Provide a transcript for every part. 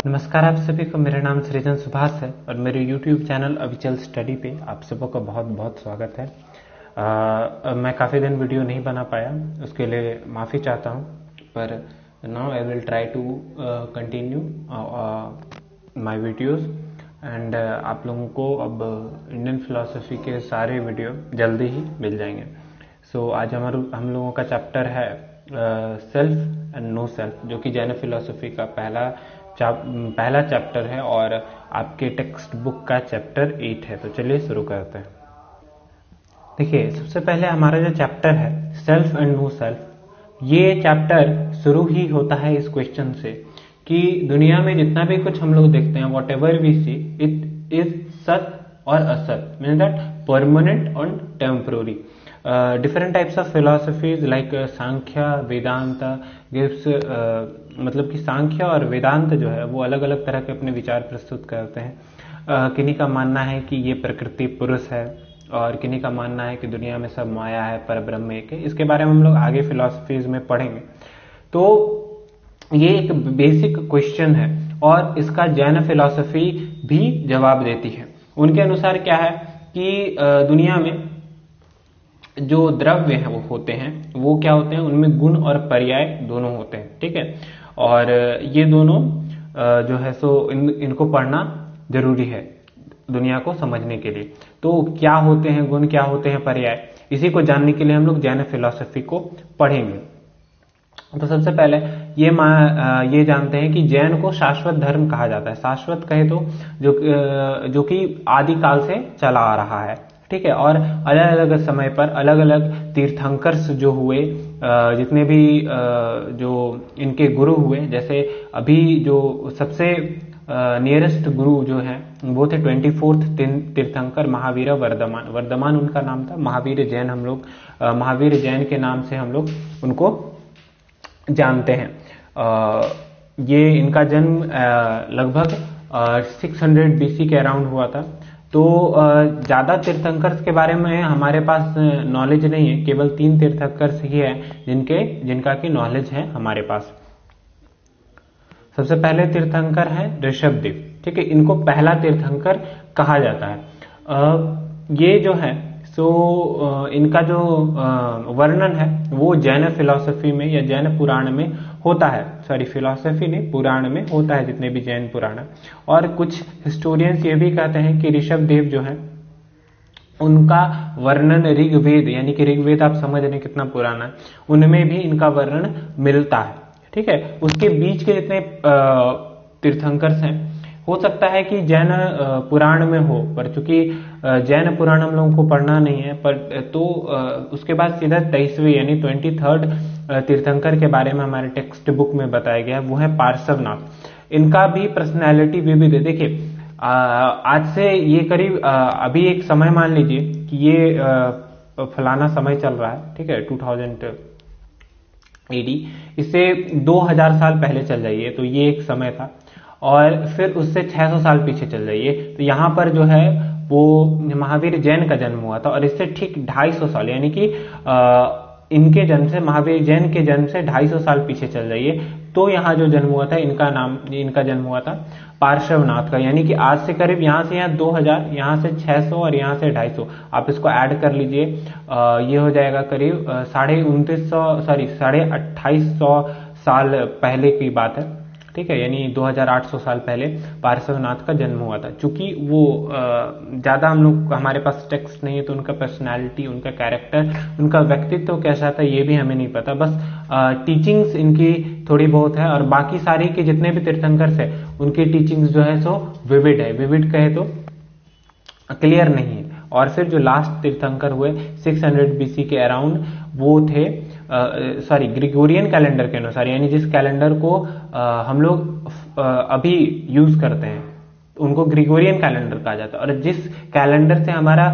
नमस्कार आप सभी को। मेरा नाम सृजन सुभाष है और मेरे YouTube चैनल अविचल स्टडी पे आप सबों का बहुत बहुत स्वागत है। मैं काफ़ी दिन वीडियो नहीं बना पाया, उसके लिए माफ़ी चाहता हूँ, पर now I will try to continue my videos and आप लोगों को अब इंडियन फिलोसफी के सारे वीडियो जल्दी ही मिल जाएंगे। सो आज हम लोगों का चैप्टर है सेल्फ एंड नो सेल्फ, जो कि जैन फिलोसफी का पहला चैप्टर है और आपके टेक्स्ट बुक का चैप्टर 8 है। तो चलिए शुरू करते हैं। देखिए, सबसे पहले हमारा जो चैप्टर है सेल्फ एंड नो सेल्फ, ये चैप्टर शुरू ही होता है इस क्वेश्चन से कि दुनिया में जितना भी कुछ हम लोग देखते हैं, whatever we see, it is सत और असत, मीन दैट परमानेंट और temporary. Different types of philosophies like Samkhya Vedanta gives, मतलब कि सांख्य और वेदांत जो है वो अलग अलग तरह के अपने विचार प्रस्तुत करते हैं। किन्हीं का मानना है कि ये प्रकृति पुरुष है और किन्हीं का मानना है कि दुनिया में सब माया है, परब्रह्म एक है। इसके बारे में हम लोग आगे फिलोसफीज में पढ़ेंगे। तो ये एक बेसिक क्वेश्चन है और इसका जैन फिलोसफी भी जवाब देती है। उनके अनुसार क्या है कि दुनिया में जो द्रव्य है वो होते हैं, वो क्या होते हैं, उनमें गुण और पर्याय दोनों होते हैं, ठीक है। और ये दोनों जो है सो इनको पढ़ना जरूरी है दुनिया को समझने के लिए। तो क्या होते हैं गुण, क्या होते हैं पर्याय, इसी को जानने के लिए हम लोग जैन फिलोसफी को पढ़ेंगे। तो सबसे पहले ये जानते हैं कि जैन को शाश्वत धर्म कहा जाता है। शाश्वत कहे तो जो कि आदिकाल से चला आ रहा है, ठीक है। और अलग अलग समय पर अलग अलग तीर्थंकर्स जो हुए, जितने भी जो इनके गुरु हुए, जैसे अभी जो सबसे नियरेस्ट गुरु जो है वो थे 24th तीर्थंकर महावीर वर्धमान उनका नाम था। महावीर जैन हम लोग महावीर जैन के नाम से हम लोग उनको जानते हैं। ये इनका जन्म लगभग 600 BC के अराउंड हुआ था। तो ज्यादा तीर्थंकर्स के बारे में हमारे पास नॉलेज नहीं है, केवल 3 तीर्थंकर्स ही है जिनका की नॉलेज है हमारे पास। सबसे पहले तीर्थंकर है ऋषभदेव, ठीक है। इनको पहला तीर्थंकर कहा जाता है। ये जो है सो इनका जो वर्णन है वो जैन फिलोसफी में या जैन पुराण में होता है। सॉरी, फिलोसफी नहीं, पुराण में होता है, जितने भी जैन पुराण। और कुछ हिस्टोरियंस ये भी कहते हैं कि ऋषभदेव जो है उनका वर्णन ऋग्वेद, यानी कि ऋग्वेद आप समझ रहे कितना पुराना है, उनमें भी इनका वर्णन मिलता है, ठीक है। उसके बीच के जितने तीर्थंकर्स हैं, हो सकता है कि जैन पुराण में हो, पर चूंकि जैन पुराण हम लोगों को पढ़ना नहीं है, पर तो उसके बाद सीधा 23वें यानी 23rd तीर्थंकर के बारे में हमारे टेक्स्ट बुक में बताया गया है, वो है पार्श्वनाथ। इनका भी पर्सनैलिटी विविध है। देखिए, आज से ये करीब अभी एक समय मान लीजिए कि ये फलाना समय चल रहा है, ठीक है, 2000 AD, इससे 2000 साल पहले चल जाइए तो ये एक समय था। और फिर उससे 600 साल पीछे चल जाइए तो यहाँ पर जो है वो महावीर जैन का जन्म हुआ था। और इससे ठीक 250 साल, यानी कि इनके जन्म से, महावीर जैन के जन्म से 250 साल पीछे चल जाइए तो यहाँ जो जन्म हुआ था इनका जन्म हुआ था पार्श्वनाथ का। यानी कि आज से करीब यहाँ से 2000, यहाँ से 600 और यहाँ से 250, आप इसको ऐड कर लीजिए, ये हो जाएगा करीब 2800 साल पहले की बात है, ठीक है। यानी 2800 साल पहले पार्श्वनाथ का जन्म हुआ था। चूंकि वो ज्यादा हम लोग, हमारे पास टेक्स्ट नहीं है, तो उनका पर्सनालिटी, उनका कैरेक्टर, उनका व्यक्तित्व कैसा था ये भी हमें नहीं पता। बस टीचिंग्स इनकी थोड़ी बहुत है और बाकी सारी के जितने भी तीर्थंकर्स है उनकी टीचिंग्स जो है सो विविड है। विविड कहे तो क्लियर नहीं है। और फिर जो लास्ट तीर्थंकर हुए 600 BC के अराउंड, वो थे ग्रिगोरियन कैलेंडर के अनुसार, यानी जिस कैलेंडर को हम लोग अभी यूज करते हैं उनको ग्रिगोरियन कैलेंडर कहा जाता है। और जिस कैलेंडर से हमारा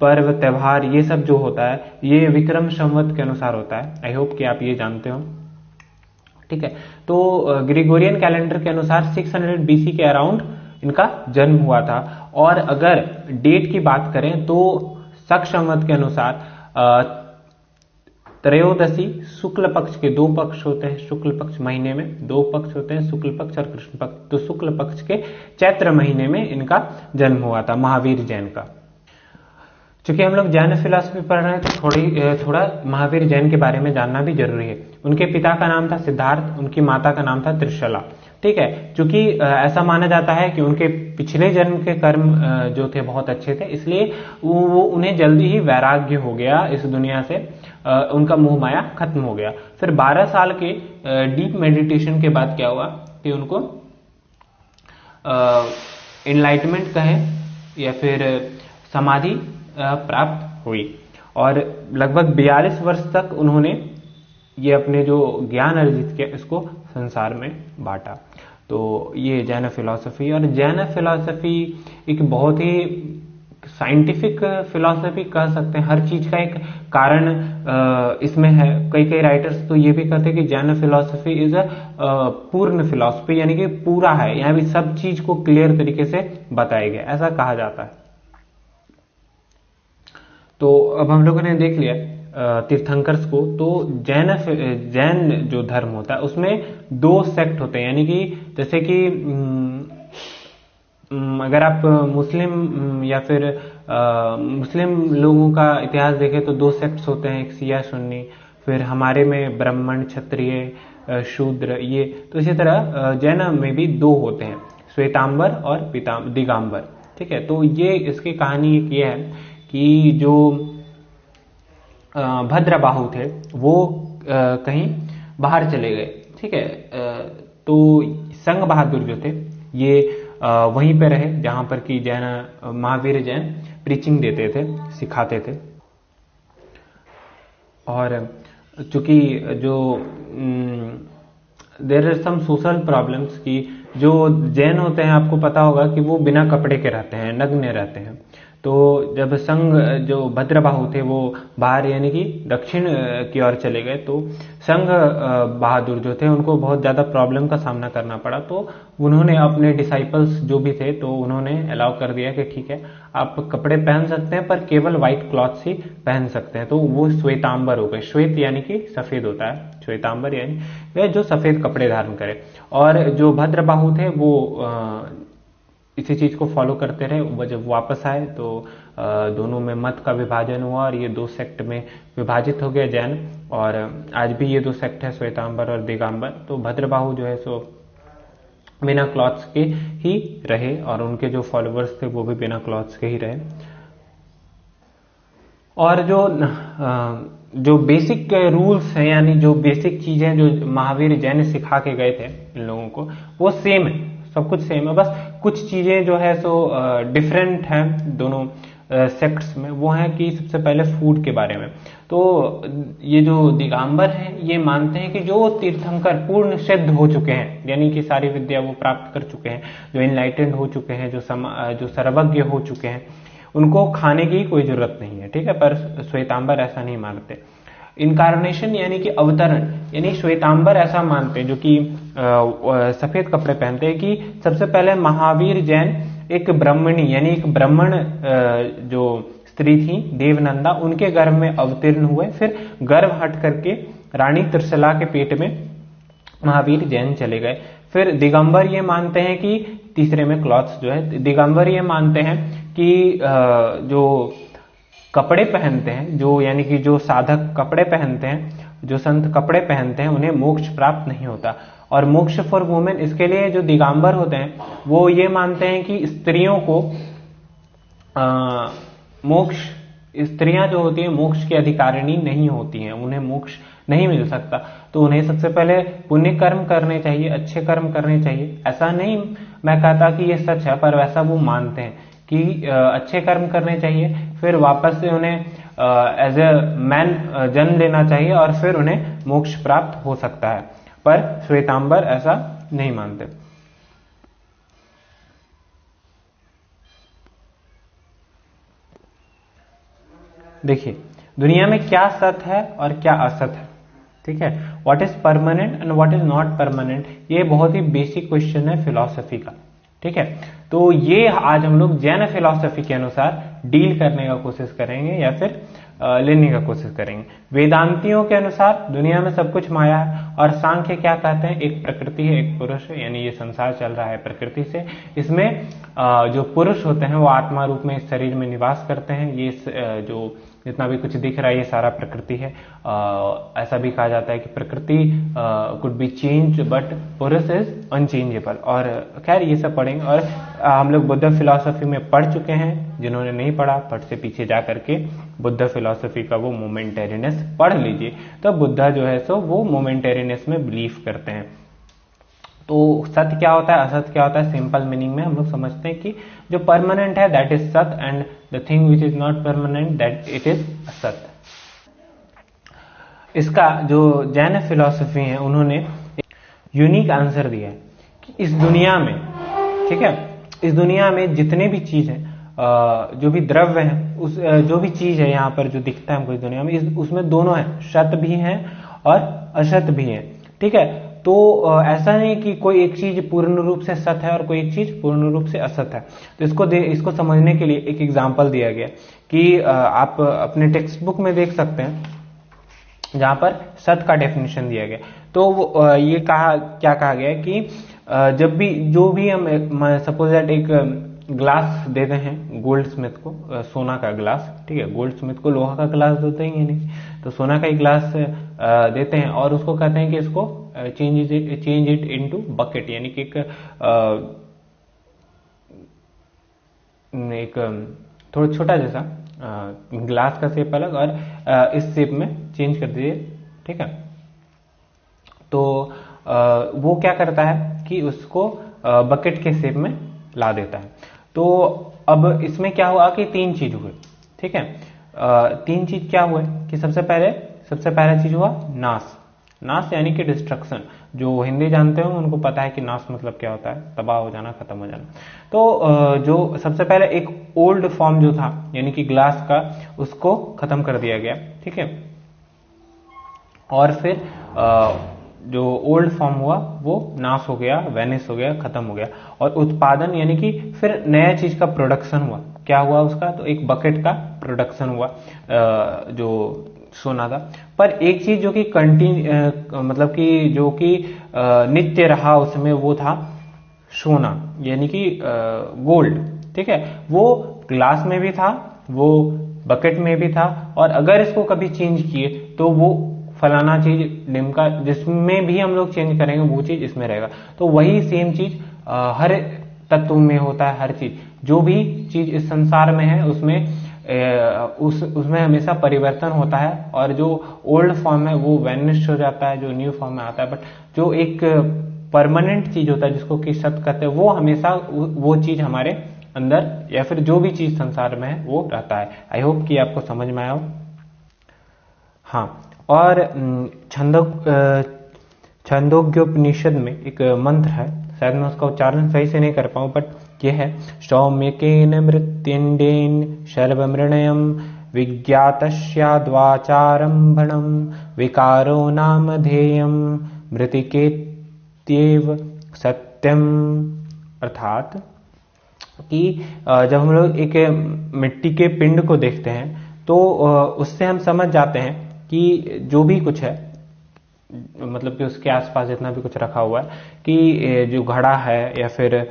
पर्व त्योहार ये सब जो होता है ये विक्रम संवत के अनुसार होता है। आई होप कि आप ये जानते हो, ठीक है। तो ग्रिगोरियन कैलेंडर के अनुसार 600 BC के अराउंड इनका जन्म हुआ था। और अगर डेट की बात करें तो शक संवत के अनुसार त्रयोदशी शुक्ल पक्ष के 2 पक्ष होते हैं, शुक्ल पक्ष महीने में 2 पक्ष होते हैं, शुक्ल पक्ष और कृष्ण पक्ष। तो शुक्ल पक्ष के चैत्र महीने में इनका जन्म हुआ था, महावीर जैन का। चूंकि हम लोग जैन फिलॉसफी पढ़ रहे हैं तो थोड़ा महावीर जैन के बारे में जानना भी जरूरी है। उनके पिता का नाम था सिद्धार्थ, उनकी माता का नाम था त्रिशला। ठीक है, चूंकि ऐसा माना जाता है कि उनके पिछले जन्म के कर्म जो थे बहुत अच्छे थे, इसलिए वो उन्हें जल्दी ही वैराग्य हो गया इस दुनिया से, उनका मोह माया खत्म हो गया। फिर 12 साल के डीप मेडिटेशन के बाद क्या हुआ कि उनको एनलाइटमेंट कहें या फिर समाधि प्राप्त हुई, और लगभग 42 वर्ष तक उन्होंने ये अपने जो ज्ञान अर्जित किया इसको संसार में बांटा। तो ये जैन फिलॉसफी, और जैन फिलॉसफी एक बहुत ही साइंटिफिक फिलॉसफी कह सकते हैं। हर चीज का एक कारण इसमें है। कई राइटर्स तो ये भी कहते हैं कि जैन फिलॉसफी इज अ पूर्ण फिलॉसफी, यानी कि पूरा है, यहाँ भी सब चीज को क्लियर तरीके से बताया गया, ऐसा कहा जाता है। तो अब हम लोगों ने देख लिया तीर्थंकर्स को। तो जैन जो धर्म होता है उसमें 2 सेक्ट होते हैं, यानी कि जैसे कि अगर आप मुस्लिम या फिर मुस्लिम लोगों का इतिहास देखें तो 2 सेक्ट्स होते हैं, एक शिया सुन्नी, फिर हमारे में ब्राह्मण क्षत्रिय शूद्र, ये। तो इसी तरह जैन में भी 2 होते हैं, श्वेतांबर और दिगंबर। ठीक है, तो ये इसकी कहानी एक ये है कि जो भद्रबाहु थे वो कहीं बाहर चले गए। ठीक है, तो संग बहादुर जो थे ये वहीं पे रहे जहां पर कि जैन महावीर जैन प्रीचिंग देते थे, सिखाते थे। और चूंकि जो there are some social problems की जो जैन होते हैं, आपको पता होगा कि वो बिना कपड़े के रहते हैं, नग्न रहते हैं। तो जब संग जो भद्रबाहु थे वो बाहर यानी कि दक्षिण की ओर चले गए, तो संग बहादुर जो थे उनको बहुत ज्यादा प्रॉब्लम का सामना करना पड़ा। तो उन्होंने अपने डिसाइपल्स जो भी थे तो उन्होंने अलाउ कर दिया कि ठीक है आप कपड़े पहन सकते हैं पर केवल व्हाइट क्लॉथ्स ही पहन सकते हैं। तो वो श्वेतांबर हो गए। श्वेत यानी कि सफेद होता है, श्वेतांबर यानी वह जो सफेद कपड़े धारण करे। और जो भद्रबाहु थे वो इसी चीज को फॉलो करते रहे। वो जब वापस आए तो दोनों में मत का विभाजन हुआ और ये 2 सेक्ट में विभाजित हो गया जैन। और आज भी ये 2 सेक्ट है, श्वेतांबर और दिगंबर। तो भद्रबाहु जो है सो बिना क्लॉथ्स के ही रहे और उनके जो फॉलोअर्स थे वो भी बिना क्लॉथ्स के ही रहे। और जो बेसिक रूल्स हैं यानी जो बेसिक चीजें जो महावीर जैन सिखा के गए थे इन लोगों को, वो सेम है, सब कुछ सेम है। बस कुछ चीजें जो है सो डिफरेंट हैं दोनों सेक्ट्स में। वो है कि सबसे पहले फूड के बारे में। तो ये जो दिगंबर हैं ये मानते हैं कि जो तीर्थंकर पूर्ण सिद्ध हो चुके हैं, यानी कि सारी विद्या वो प्राप्त कर चुके हैं, जो इनलाइटेंड हो चुके हैं, जो सर्वज्ञ हो चुके हैं, उनको खाने की कोई जरूरत नहीं है। ठीक है, पर श्वेतांबर ऐसा नहीं मानते। इनकारनेशन यानी कि अवतरण, यानी श्वेतांबर ऐसा मानते हैं जो कि सफेद कपड़े पहनते हैं कि सबसे पहले महावीर जैन एक ब्राह्मणी यानी एक ब्राह्मण जो स्त्री थी देवनंदा, उनके गर्भ में अवतीर्ण हुए। फिर गर्भ हट करके रानी त्रिशला के पेट में महावीर जैन चले गए। फिर दिगंबर ये मानते हैं कि तीसरे में क्लॉथ्स जो है, दिगंबर ये मानते हैं कि जो कपड़े पहनते हैं, जो यानी कि जो साधक कपड़े पहनते हैं, जो संत कपड़े पहनते हैं, उन्हें मोक्ष प्राप्त नहीं होता। और मोक्ष फॉर वुमेन, इसके लिए जो दिगंबर होते हैं वो ये मानते हैं कि स्त्रियों को मोक्ष, स्त्रियां जो होती हैं मोक्ष की अधिकारिणी नहीं होती हैं, उन्हें मोक्ष नहीं मिल सकता। तो उन्हें सबसे पहले पुण्य कर्म करने चाहिए, अच्छे कर्म करने चाहिए। ऐसा नहीं मैं कहता कि ये सच है, पर वैसा वो मानते हैं कि अच्छे कर्म करने चाहिए, फिर वापस से उन्हें एज ए मैन जन्म लेना चाहिए और फिर उन्हें मोक्ष प्राप्त हो सकता है। पर श्वेतांबर ऐसा नहीं मानते। देखिए दुनिया में क्या सत्य है और क्या असत है। ठीक है, what is permanent and what is not permanent, ये बहुत ही बेसिक क्वेश्चन है फिलॉसफी का। ठीक है, तो ये आज हम लोग जैन फिलॉसफी के अनुसार डील करने का कोशिश करेंगे या फिर लेने का कोशिश करेंगे। वेदांतियों के अनुसार दुनिया में सब कुछ माया है, और सांख्य क्या कहते हैं, एक प्रकृति है एक पुरुष है, यानी ये संसार चल रहा है प्रकृति से। इसमें जो पुरुष होते हैं वो आत्मा रूप में इस शरीर में निवास करते हैं। ये जो जितना भी कुछ दिख रहा है ये सारा प्रकृति है। ऐसा भी कहा जाता है कि प्रकृति कुड बी चेंज बट पुरुष इज अनचेंजेबल। और खैर ये सब पढ़ेंगे, और हम लोग बुद्ध फिलॉसफी में पढ़ चुके हैं। जिन्होंने नहीं पढ़ा फट से पीछे जा करके बुद्ध फिलॉसफी का वो मोमेंटेरिनेस पढ़ लीजिए। तो बुद्ध जो है सो वो मोमेंटेरिनेस में बिलीव करते हैं। तो सत्य क्या होता है, असत्य क्या होता है, सिंपल मीनिंग में हम लोग समझते हैं कि जो परमानेंट है दैट इज सत्य, and the thing which is not permanent that it is असत्य। इसका जो जैन फिलॉसफी है उन्होंने यूनिक आंसर दिया है कि इस दुनिया में, ठीक है, इस दुनिया में जितने भी चीज है, जो भी द्रव्य है, उस जो भी चीज है यहाँ पर जो दिखता है हमको इस दुनिया में, उसमें दोनों है, सत्य भी है और असत्य भी है। ठीक है, तो ऐसा नहीं कि कोई एक चीज पूर्ण रूप से सत्य है और कोई एक चीज पूर्ण रूप से असत्य है। तो इसको समझने के लिए एक एग्जांपल दिया गया कि आप अपने टेक्स्ट बुक में देख सकते हैं जहां पर सत्य का डेफिनेशन दिया गया। तो ये क्या कहा गया कि जब भी जो भी हम सपोज दैट एक ग्लास देते हैं गोल्ड स्मिथ को, सोना का ग्लास, ठीक है, गोल्ड स्मिथ को लोहा का ग्लास देते ही नहीं, तो सोना का ही ग्लास देते हैं और उसको कहते हैं कि इसको चेंज इट इनटू बकेट, यानी कि एक थोड़ा छोटा जैसा ग्लास का शेप अलग और इस शेप में चेंज कर दीजिए। ठीक है, तो वो क्या करता है कि उसको बकेट के शेप में ला देता है। तो अब इसमें क्या हुआ कि तीन चीज हुए। ठीक है, तीन चीज क्या हुए कि सबसे पहला चीज हुआ नाश यानी कि डिस्ट्रक्शन। जो हिंदी जानते हो उनको पता है कि नाश मतलब क्या होता है, तबाह हो जाना, खत्म हो जाना। तो जो सबसे पहले एक ओल्ड फॉर्म जो था यानी कि ग्लास का, उसको खत्म कर दिया गया। ठीक है, और फिर जो ओल्ड फॉर्म हुआ वो नाश हो गया, वेनिश हो गया, खत्म हो गया, और उत्पादन यानी कि फिर नया चीज का प्रोडक्शन हुआ। क्या हुआ उसका, तो एक बकेट का प्रोडक्शन हुआ जो सोना था। पर एक चीज जो कि मतलब कि जो कि नित्य रहा उसमें, वो था सोना यानी कि गोल्ड। ठीक है, वो ग्लास में भी था, वो बकेट में भी था, और अगर इसको कभी चेंज किए तो वो फलाना चीज निम्का जिसमें भी हम लोग चेंज करेंगे वो चीज इसमें रहेगा। तो वही सेम चीज हर तत्व में होता है। हर चीज, जो भी चीज इस संसार में है उसमें उसमें हमेशा परिवर्तन होता है, और जो ओल्ड फॉर्म है वो वैनिश हो जाता है, जो न्यू फॉर्म में आता है। बट जो एक परमानेंट चीज होता है जिसको कि सत्य कहते हैं, वो हमेशा वो चीज हमारे अंदर या फिर जो भी चीज संसार में है वो रहता है। आई होप कि आपको समझ में आया हो। हाँ, और छंदोग्योपनिषद में एक मंत्र है, शायद मैं उसका उच्चारण सही से नहीं कर पाऊं, बट यह है सौम्यकेन मृत्युंडेन शर्वमृणयम विज्ञातस्याद्वाचारंभणम विकारो नामधेयम मृतिकेत्येव सत्यम। अर्थात कि जब हम लोग एक मिट्टी के पिंड को देखते हैं तो उससे हम समझ जाते हैं कि जो भी कुछ है, मतलब कि उसके आसपास जितना भी कुछ रखा हुआ है, कि जो घड़ा है या फिर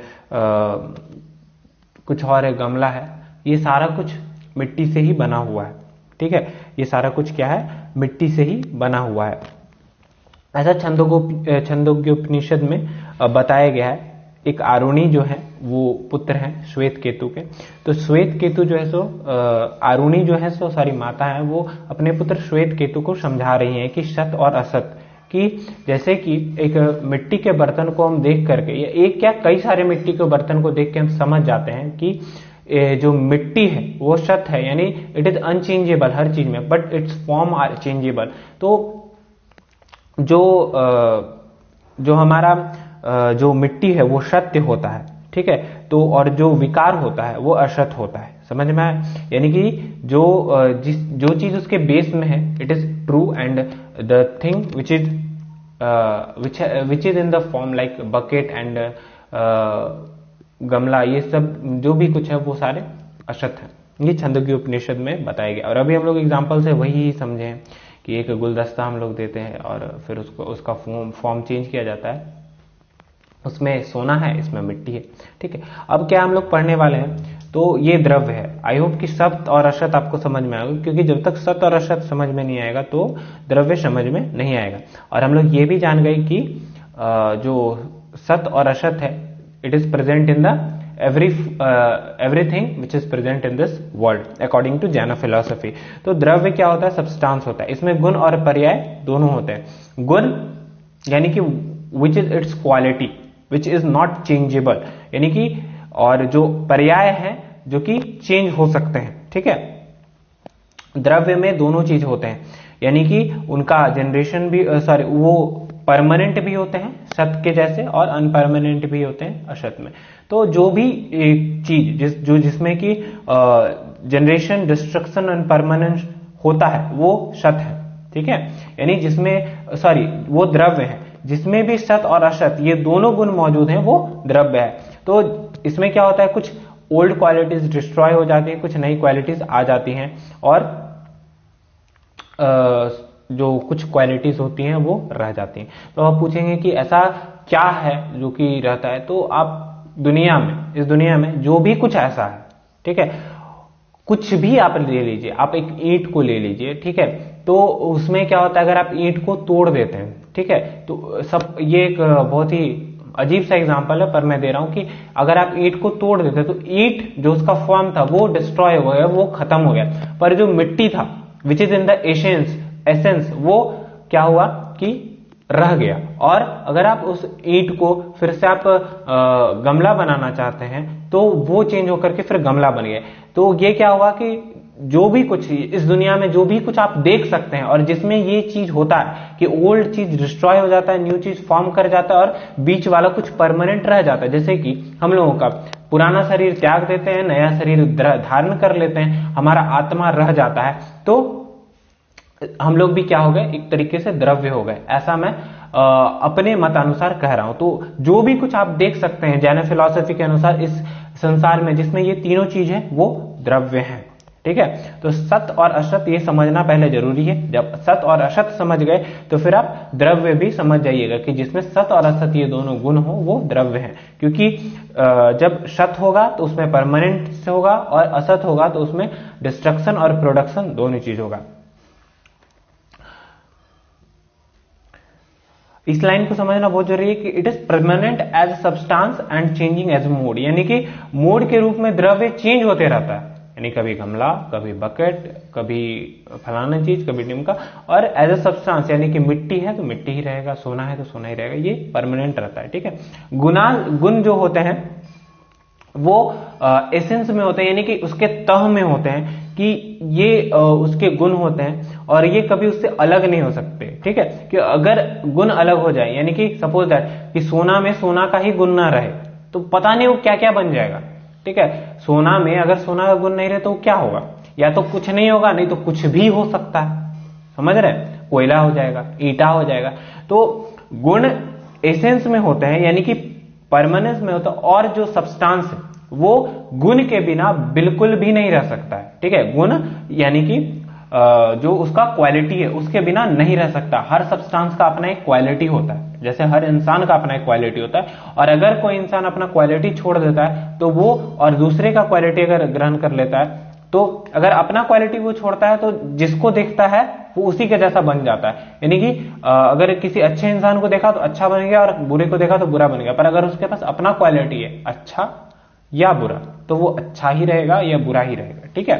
कुछ और है, गमला है, ये सारा कुछ मिट्टी से ही बना हुआ है। ठीक है, ये सारा कुछ क्या है, मिट्टी से ही बना हुआ है। ऐसा छंदोग्योपनिषद में बताया गया है। एक आरुणी जो है वो पुत्र हैं श्वेत केतु के। तो श्वेत केतु जो है सो आरुणी जो है सो सारी माता है, वो अपने पुत्र श्वेत केतु को समझा रही हैं कि सत्य और असत्य, कि जैसे कि एक मिट्टी के बर्तन को हम देख करके, या एक क्या कई सारे मिट्टी के बर्तन को देख के हम समझ जाते हैं कि जो मिट्टी है वो सत्य है, यानी इट इज अनचेंजेबल हर चीज में, but its form are changeable. तो जो हमारा जो मिट्टी है वो सत्य होता है। ठीक है, तो और जो विकार होता है वो असत्य होता है। समझ में आया, यानी कि जो चीज उसके बेस में है it is true, and the thing which is in the form like bucket and गमला, ये सब जो भी कुछ है वो सारे असत्य है। ये छंदोग्य उपनिषद में बताया गया। और अभी हम लोग एग्जाम्पल से वही समझे हैं कि एक गुलदस्ता हम लोग देते हैं और फिर उसका फॉर्म चेंज किया जाता है, उसमें सोना है, इसमें मिट्टी है। ठीक है, अब क्या हम लोग पढ़ने वाले हैं, तो ये द्रव्य है। आई होप कि सत और असत आपको समझ में आएगा, क्योंकि जब तक सत और असत समझ में नहीं आएगा तो द्रव्य समझ में नहीं आएगा। और हम लोग ये भी जान गए कि जो सत और असत है, it is present in the everything which is present in this world according to Jain philosophy. तो द्रव्य क्या होता है, सब्सटेंस होता है। इसमें गुण और पर्याय दोनों होते हैं। गुण यानी कि which is it's quality which is not changeable, यानी कि, और जो पर्याय है जो कि चेंज हो सकते हैं। ठीक है, द्रव्य में दोनों चीज होते हैं, यानी कि उनका जनरेशन भी वो परमानेंट भी होते हैं सत के जैसे, और अनपरमानेंट भी होते हैं असत में। तो जो भी एक चीज जिसमें कि जनरेशन, डिस्ट्रक्शन, अनपरमानेंट होता है वो सत है। ठीक है, यानी जिसमें वो द्रव्य है जिसमें भी सत और असत ये दोनों गुण मौजूद हैं, वो द्रव्य है। तो इसमें क्या होता है, कुछ ओल्ड क्वालिटीज डिस्ट्रॉय हो जाती हैं, कुछ नई क्वालिटीज आ जाती हैं, और जो कुछ क्वालिटीज होती हैं वो रह जाती हैं। तो आप पूछेंगे कि ऐसा क्या है जो कि रहता है, तो आप इस दुनिया में जो भी कुछ ऐसा है, ठीक है, कुछ भी आप ले लीजिए, आप एक ईंट को ले लीजिए, ठीक है, तो उसमें क्या होता है, अगर आप ईंट को तोड़ देते हैं, ठीक है, तो ये एक बहुत ही अजीब सा एग्जांपल है, पर मैं दे रहा हूं कि अगर आप ईंट को तोड़ देते हैं तो ईंट जो उसका फॉर्म था वो डिस्ट्रॉय हो गया, वो खत्म हो गया, पर जो मिट्टी था which is in the essence वो क्या हुआ कि रह गया। और अगर आप उस ईंट को फिर से आप गमला बनाना चाहते हैं तो वो चेंज होकर के फिर गमला बन गया। तो ये क्या हुआ कि जो भी कुछ इस दुनिया में जो भी कुछ आप देख सकते हैं और जिसमें ये चीज होता है कि ओल्ड चीज डिस्ट्रॉय हो जाता है, न्यू चीज फॉर्म कर जाता है और बीच वाला कुछ परमानेंट रह जाता है। जैसे कि हम लोगों का पुराना शरीर त्याग देते हैं, नया शरीर धारण कर लेते हैं, हमारा आत्मा रह जाता है, तो हम लोग भी क्या हो गए, एक तरीके से द्रव्य हो गए। ऐसा मैं अपने मत अनुसार कह रहा हूं। तो जो भी कुछ आप देख सकते हैं जैन फिलॉसफी के अनुसार इस संसार में जिसमें ये तीनों चीज है वो द्रव्य हैं। ठीक है, तो सत और असत ये समझना पहले जरूरी है। जब सत और असत समझ गए तो फिर आप द्रव्य भी समझ जाइएगा कि जिसमें सत और असत ये दोनों गुण हो वो द्रव्य है। क्योंकि जब सत होगा तो उसमें परमानेंट होगा और असत होगा तो उसमें डिस्ट्रक्शन और प्रोडक्शन दोनों चीज होगा। इस लाइन को समझना बहुत जरूरी है कि it is permanent as substance and changing as mode, यानी कि मोड के रूप में द्रव्य चेंज होते रहता है, यानी कभी गमला, कभी बकेट, कभी फलाना चीज, कभी टिमका, और एज ए सब्सटेंस यानी कि मिट्टी है तो मिट्टी ही रहेगा, सोना है तो सोना ही रहेगा, ये परमानेंट रहता है। ठीक है, गुण जो होते हैं वो एसेंस में होते हैं, यानी कि उसके तह में होते हैं कि ये उसके गुण होते हैं और ये कभी उससे अलग नहीं हो सकते। ठीक है, कि अगर गुण अलग हो जाए, यानी कि सपोज दैट कि सोना में सोना का ही गुण ना रहे तो पता नहीं वो क्या क्या बन जाएगा। ठीक है, सोना में अगर सोना का गुण नहीं रहे तो वो क्या होगा, या तो कुछ नहीं होगा, नहीं तो कुछ भी हो सकता है। समझ रहे, कोयला हो जाएगा, ईटा हो जाएगा। तो गुण एसेंस में होते हैं, यानी कि परमानेंस में होता है, और जो सब्सटेंस है वो गुण के बिना बिल्कुल भी नहीं रह सकता है। ठीक है, गुण यानी कि जो उसका क्वालिटी है उसके बिना नहीं रह सकता। हर सब्सटेंस का अपना एक क्वालिटी होता है, जैसे हर इंसान का अपना एक क्वालिटी होता है, और अगर कोई इंसान अपना क्वालिटी छोड़ देता है तो वो और दूसरे का क्वालिटी अगर ग्रहण कर लेता है, तो अगर अपना क्वालिटी वो छोड़ता है तो जिसको देखता है वो उसी के जैसा बन जाता है। यानी कि अगर किसी अच्छे इंसान को देखा तो अच्छा बन गया और बुरे को देखा तो बुरा बन गया, पर अगर उसके पास अपना क्वालिटी है अच्छा या बुरा तो वो अच्छा ही रहेगा या बुरा ही रहेगा। ठीक है,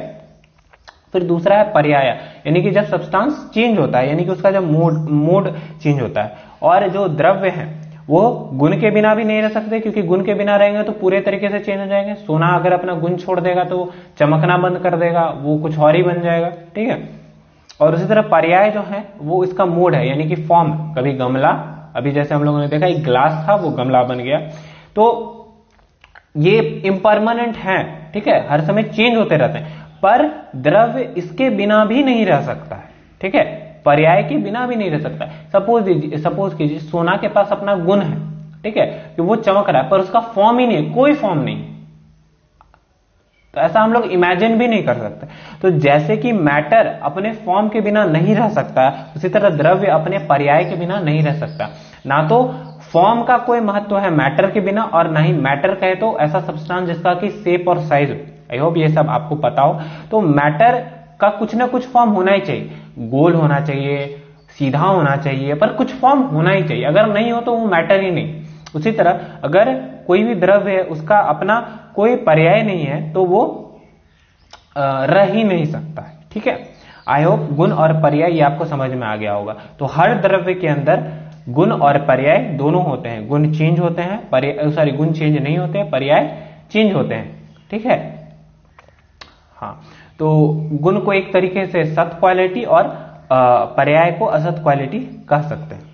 फिर दूसरा है पर्याय, यानी कि जब सब्सटेंस चेंज होता है, यानी कि उसका जब मोड चेंज होता है। और जो द्रव्य है वो गुण के बिना भी नहीं रह सकते, क्योंकि गुण के बिना रहेंगे तो पूरे तरीके से चेंज हो जाएंगे। सोना अगर अपना गुण छोड़ देगा तो चमकना बंद कर देगा, वो कुछ और ही बन जाएगा। ठीक है, और उसी तरह पर्याय जो है वो इसका मोड है, यानी कि फॉर्म। कभी गमला, अभी जैसे हम लोगों ने देखा एक ग्लास था वो गमला बन गया, तो ये इम्परमानेंट है। ठीक है, हर समय चेंज होते रहते हैं, पर द्रव्य इसके बिना भी नहीं रह सकता है। ठीक है, पर्याय के बिना भी नहीं रह सकता। सपोज कीजिए सोना के पास अपना गुण है, ठीक है, कि वो चमक रहा है, पर उसका फॉर्म ही नहीं है, कोई फॉर्म नहीं। तो ऐसा हम लोग इमेजिन भी नहीं कर सकते। तो जैसे कि मैटर अपने फॉर्म के बिना नहीं रह सकता, उसी तरह द्रव्य अपने पर्याय के बिना नहीं रह सकता। ना तो फॉर्म का कोई महत्व है मैटर के बिना, और ना ही मैटर कहे तो ऐसा सब्सटेंस जिसका कि शेप और साइज हो। आई होप ये सब आपको पता हो। तो मैटर का कुछ ना कुछ फॉर्म होना ही चाहिए, गोल होना चाहिए, सीधा होना चाहिए, पर कुछ फॉर्म होना ही चाहिए। अगर नहीं हो तो वो मैटर ही नहीं। उसी तरह अगर कोई भी द्रव्य है उसका अपना कोई पर्याय नहीं है तो वो रह ही नहीं सकता है। ठीक है, आई होप गुण और पर्याय ये आपको समझ में आ गया होगा। तो हर द्रव्य के अंदर गुण और पर्याय दोनों होते हैं। गुण चेंज होते हैं, पर्याय गुण चेंज नहीं होते हैं, पर्याय चेंज होते हैं। ठीक है, हाँ। तो गुण को एक तरीके से सत क्वालिटी और पर्याय को असत क्वालिटी कह सकते हैं।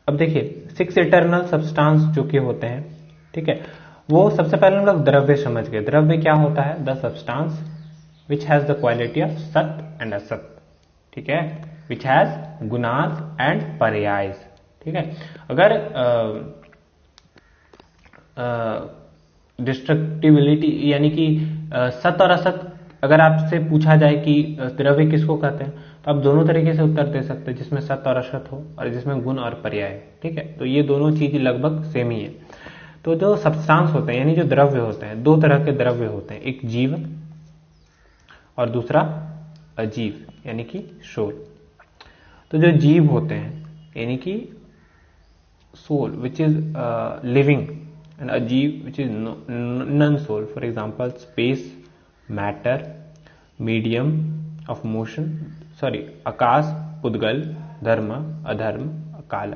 अब देखिए 6 इटर्नल सब्सटेंस जो कि होते हैं, ठीक है, वो सबसे पहले हम लोग द्रव्य समझ गए। द्रव्य क्या होता है? The substance which has the quality of सत एंड असत। ठीक है, विच हैज गुणास एंड पर्याय। ठीक है, अगर डिस्ट्रक्टिबिलिटी यानी कि सत और असत अगर आपसे पूछा जाए कि द्रव्य किसको कहते हैं, तो आप दोनों तरीके से उत्तर दे सकते हैं, जिसमें सत और असत हो और जिसमें गुण और पर्याय। ठीक है, तो ये दोनों चीज लगभग सेम ही है। तो जो सब्सटेंस होते हैं यानी जो द्रव्य होते हैं, दो तरह के द्रव्य होते हैं, एक जीव और दूसरा अजीव यानी कि सोल। तो जो जीव होते हैं यानी कि soul which is living, and ajiv which is non soul. For example space, matter, medium of motion, aakash, pudgal, dharma, adharma, kaal.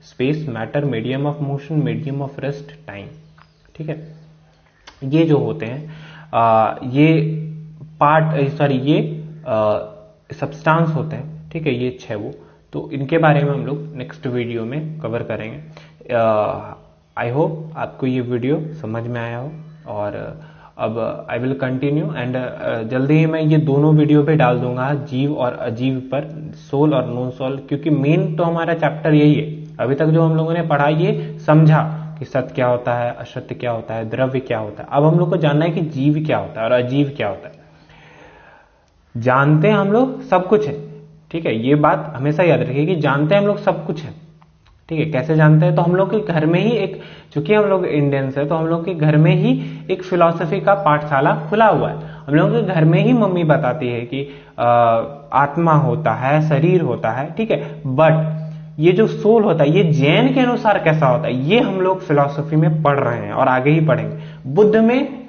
Space, matter, medium of motion, medium of rest, time. ठीक है, ये जो होते हैं ये सब्सटेंस होते हैं। ठीक है, ये 6 वो, तो इनके बारे में हम लोग नेक्स्ट वीडियो में कवर करेंगे। आई होप आपको ये वीडियो समझ में आया हो। और अब आई विल कंटिन्यू एंड जल्दी ही मैं ये दोनों वीडियो पे डाल दूंगा, जीव और अजीव पर, सोल और नॉन सोल, क्योंकि मेन तो हमारा चैप्टर यही है। अभी तक जो हम लोगों ने पढ़ा ये समझा कि सत्य क्या होता है, असत्य क्या होता है, द्रव्य क्या होता है। अब हम लोग को जानना है कि जीव क्या होता है और अजीव क्या होता है। जानते हैं हम लोग सब कुछ है, ठीक है, ये बात हमेशा याद रखिए कि जानते हैं हम लोग सब कुछ है। ठीक है, कैसे जानते हैं? तो हम लोग के घर में ही एक, चूंकि हम लोग इंडियंस है तो हम लोग के घर में ही एक फिलॉसफी का पाठशाला खुला हुआ है। हम लोगों के घर में ही मम्मी बताती है कि आत्मा होता है, शरीर होता है। ठीक है, बट ये जो सोल होता है ये जैन के अनुसार कैसा होता है ये हम लोग फिलॉसफी में पढ़ रहे हैं और आगे ही पढ़ेंगे। बुद्ध में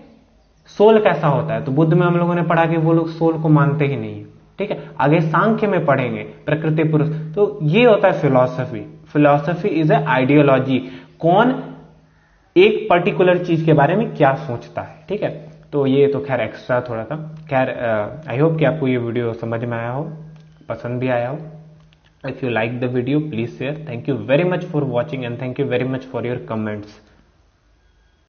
सोल कैसा होता है, तो बुद्ध में हम लोगों ने पढ़ा कि वो लोग सोल को मानते ही नहीं है। ठीक है, आगे सांख्य में पढ़ेंगे प्रकृति पुरुष। तो ये होता है philosophy. Philosophy is a ideology, कौन एक पर्टिकुलर चीज के बारे में क्या सोचता है। ठीक है, तो ये तो खैर एक्स्ट्रा थोड़ा था। खैर आई होप कि आपको ये वीडियो समझ में आया हो, पसंद भी आया हो। If you like the video please share. Thank you very much for watching and thank you very much for your comments.